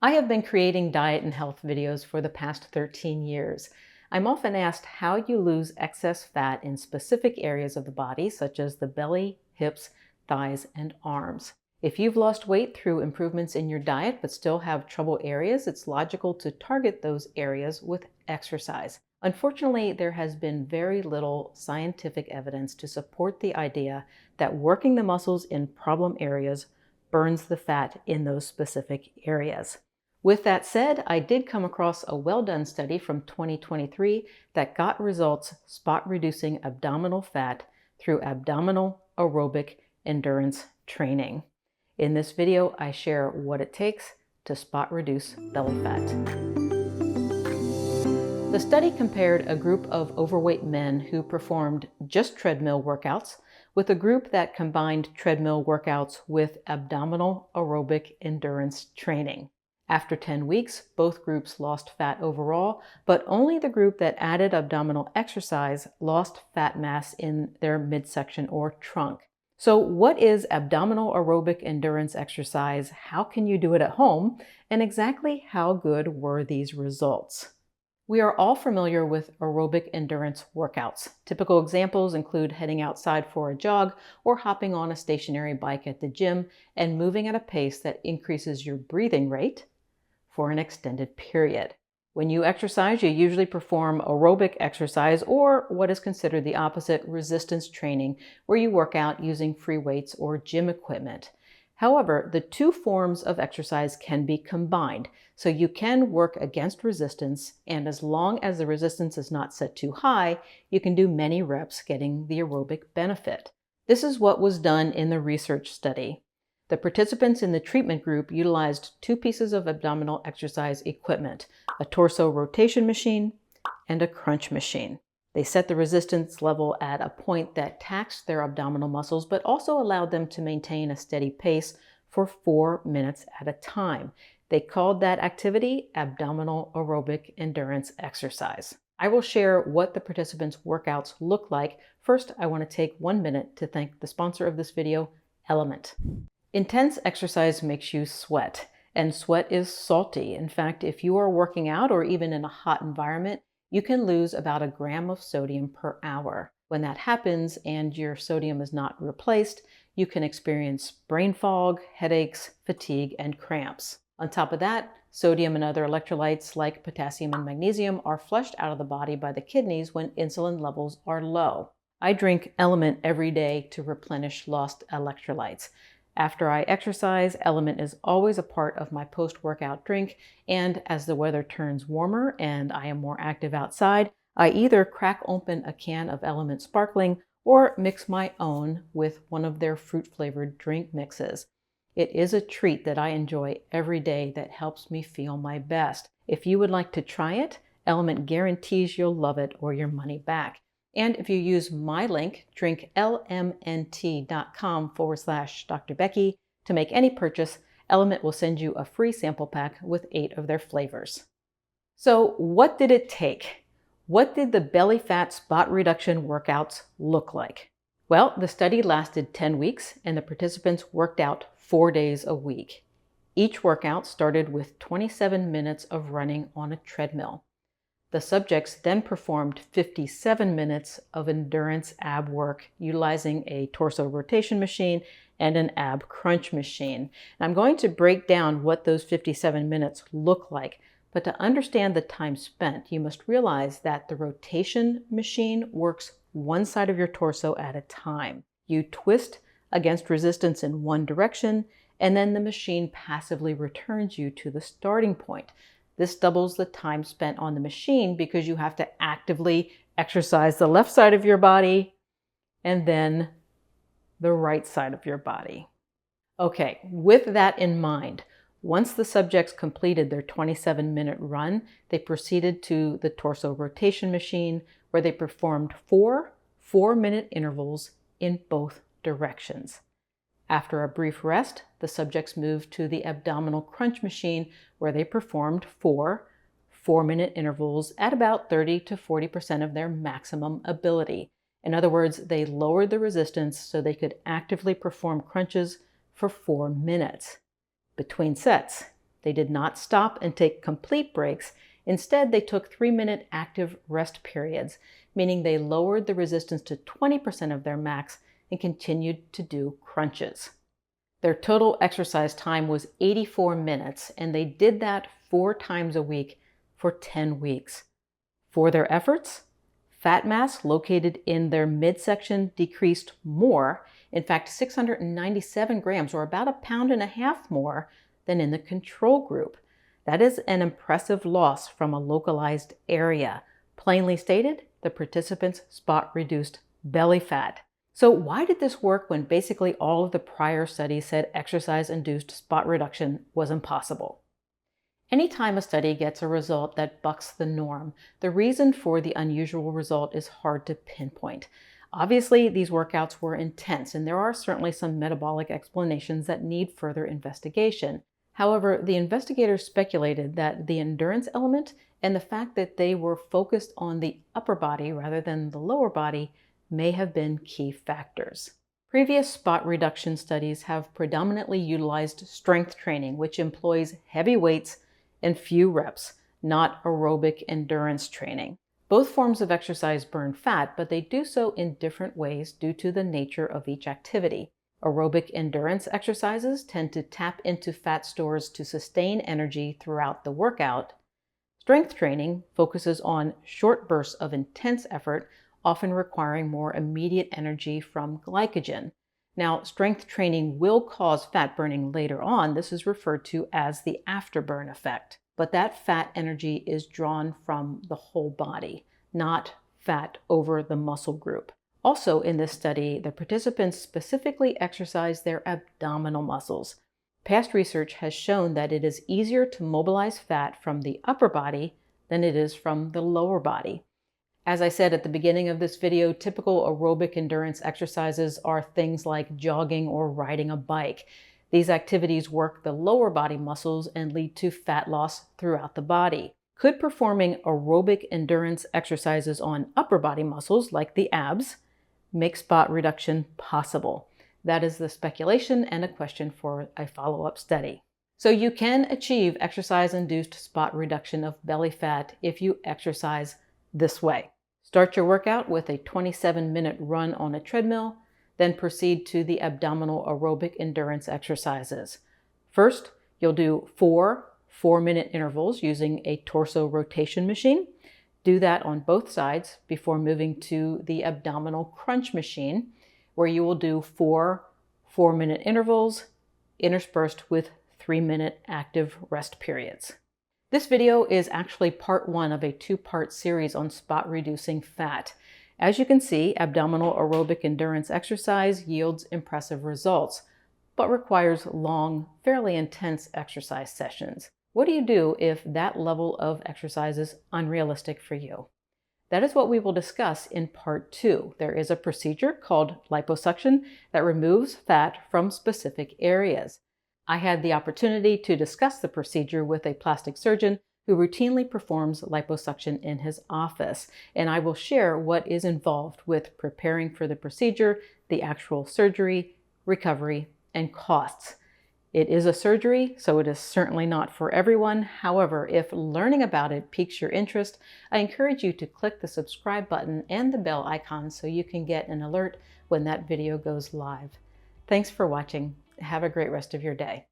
I have been creating diet and health videos for the past 13 years. I'm often asked how you lose excess fat in specific areas of the body, such as the belly, hips, thighs, and arms. If you've lost weight through improvements in your diet but still have trouble areas, it's logical to target those areas with exercise. Unfortunately, there has been very little scientific evidence to support the idea that working the muscles in problem areas burns the fat in those specific areas. With that said, I did come across a well-done study from 2023 that got results spot reducing abdominal fat through abdominal aerobic endurance training. In this video, I share what it takes to spot reduce belly fat. The study compared a group of overweight men who performed just treadmill workouts with a group that combined treadmill workouts with abdominal aerobic endurance training. After 10 weeks, both groups lost fat overall, but only the group that added abdominal exercise lost fat mass in their midsection or trunk. So what is abdominal aerobic endurance exercise? How can you do it at home? And exactly how good were these results? We are all familiar with aerobic endurance workouts. Typical examples include heading outside for a jog or hopping on a stationary bike at the gym and moving at a pace that increases your breathing rate for an extended period. When you exercise, you usually perform aerobic exercise or what is considered the opposite, resistance training, where you work out using free weights or gym equipment. However, the two forms of exercise can be combined, so you can work against resistance, and as long as the resistance is not set too high, you can do many reps getting the aerobic benefit. This is what was done in the research study. The participants in the treatment group utilized two pieces of abdominal exercise equipment, a torso rotation machine and a crunch machine. They set the resistance level at a point that taxed their abdominal muscles, but also allowed them to maintain a steady pace for 4 minutes at a time. They called that activity abdominal aerobic endurance exercise. I will share what the participants' workouts look like. First, I want to take 1 minute to thank the sponsor of this video, LMNT. Intense exercise makes you sweat, and sweat is salty. In fact, if you are working out or even in a hot environment, you can lose about 1 gram of sodium per hour. When that happens and your sodium is not replaced, you can experience brain fog, headaches, fatigue, and cramps. On top of that, sodium and other electrolytes like potassium and magnesium are flushed out of the body by the kidneys when insulin levels are low. I drink lmnt every day to replenish lost electrolytes. After I exercise, lmnt is always a part of my post-workout drink, and as the weather turns warmer and I am more active outside, I either crack open a can of lmnt sparkling or mix my own with one of their fruit-flavored drink mixes. It is a treat that I enjoy every day that helps me feel my best. If you would like to try it, lmnt guarantees you'll love it or your money back. And if you use my link, drinklmnt.com/Dr. Becky, to make any purchase, lmnt will send you a free sample pack with 8 of their flavors. So what did it take? What did the belly fat spot reduction workouts look like? Well, the study lasted 10 weeks and the participants worked out 4 days a week. Each workout started with 27 minutes of running on a treadmill. The subjects then performed 57 minutes of endurance ab work utilizing a torso rotation machine and an ab crunch machine. And I'm going to break down what those 57 minutes look like, but to understand the time spent, you must realize that the rotation machine works one side of your torso at a time. You twist against resistance in one direction, and then the machine passively returns you to the starting point. This doubles the time spent on the machine because you have to actively exercise the left side of your body and then the right side of your body. Okay, with that in mind, once the subjects completed their 27-minute run, they proceeded to the torso rotation machine where they performed 4 4-minute intervals in both directions. After a brief rest, the subjects moved to the abdominal crunch machine where they performed 4 4-minute intervals at about 30 to 40% of their maximum ability. In other words, they lowered the resistance so they could actively perform crunches for 4 minutes. Between sets, They did not stop and take complete breaks. Instead, they took 3-minute active rest periods, meaning they lowered the resistance to 20% of their max and continued to do crunches. Their total exercise time was 84 minutes, and they did that 4 times a week for 10 weeks. For their efforts, fat mass located in their midsection decreased more, in fact 697 grams, or about 1.5 pounds more than in the control group. That is an impressive loss from a localized area. Plainly stated, the participants spot reduced belly fat. So why did this work when basically all of the prior studies said exercise-induced spot reduction was impossible? Anytime a study gets a result that bucks the norm, the reason for the unusual result is hard to pinpoint. Obviously, these workouts were intense, and there are certainly some metabolic explanations that need further investigation. However, the investigators speculated that the endurance element and the fact that they were focused on the upper body rather than the lower body may have been key factors. Previous spot reduction studies have predominantly utilized strength training, which employs heavy weights and few reps, not aerobic endurance training. Both forms of exercise burn fat, but they do so in different ways due to the nature of each activity. Aerobic endurance exercises tend to tap into fat stores to sustain energy throughout the workout. Strength training focuses on short bursts of intense effort, often requiring more immediate energy from glycogen. Now, strength training will cause fat burning later on. This is referred to as the afterburn effect. But that fat energy is drawn from the whole body, not fat over the muscle group. Also in this study, the participants specifically exercised their abdominal muscles. Past research has shown that it is easier to mobilize fat from the upper body than it is from the lower body. As I said at the beginning of this video, typical aerobic endurance exercises are things like jogging or riding a bike. These activities work the lower body muscles and lead to fat loss throughout the body. Could performing aerobic endurance exercises on upper body muscles, like the abs, make spot reduction possible? That is the speculation and a question for a follow-up study. So you can achieve exercise-induced spot reduction of belly fat if you exercise this way. Start your workout with a 27-minute run on a treadmill, then proceed to the abdominal aerobic endurance exercises. First, you'll do 4 4-minute intervals using a torso rotation machine. Do that on both sides before moving to the abdominal crunch machine, where you will do 4 4-minute intervals interspersed with 3-minute active rest periods. This video is actually part 1 of a 2-part series on spot reducing fat. As you can see, abdominal aerobic endurance exercise yields impressive results, but requires long, fairly intense exercise sessions. What do you do if that level of exercise is unrealistic for you? That is what we will discuss in part 2. There is a procedure called liposuction that removes fat from specific areas. I had the opportunity to discuss the procedure with a plastic surgeon who routinely performs liposuction in his office, and I will share what is involved with preparing for the procedure, the actual surgery, recovery, and costs. It is a surgery, so it is certainly not for everyone. However, if learning about it piques your interest, I encourage you to click the subscribe button and the bell icon so you can get an alert when that video goes live. Thanks for watching. Have a great rest of your day.